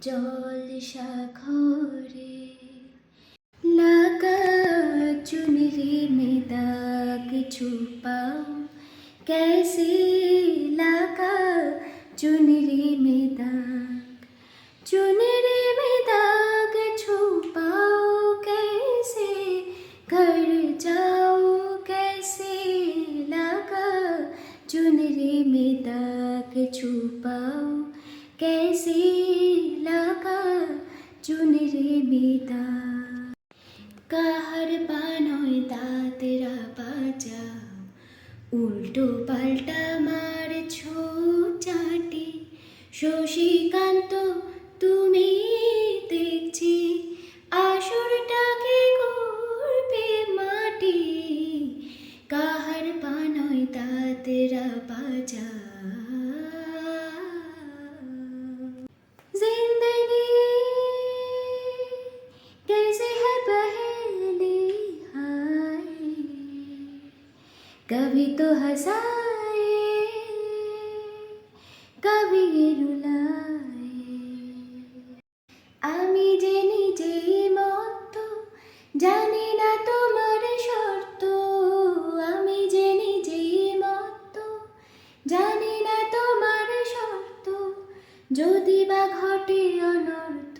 জল সাগরে লাগা चुनरी में दाग छुपाओ कैसे लगा चुनरी में दाग छुपाओ कैसे घर जाओ कैसे लगा चुनरी में दाग छुपाओ कैसे लगा चुनरी में दाग কাহার বানয় দাঁতেরা বাজাও উল্টো পাল্টা মারছো চাটি শশীকান্ত তুমি দেখছি আসরটাকে করবে মাটি কাহার বানয় দাঁতেরা বাজাও जिंदगी कैसे है पहेली हाय कभी तो हंसाए कभी रुलाए আমি যে নিজেই মত্ত জানি না তোমার শর্ত আমি যে নিজেই মত্ত জানি না তোমার শর্ত যদি বা ঘটে অনর্থ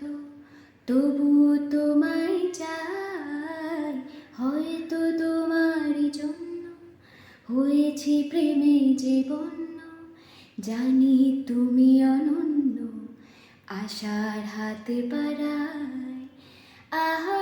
তবুও তোমায় চাই হয়তো তোমারই জন্য হয়েছি প্রেমে যে বন্য জানি তুমি অনন্য আশার হাতে বাড়ায় আহা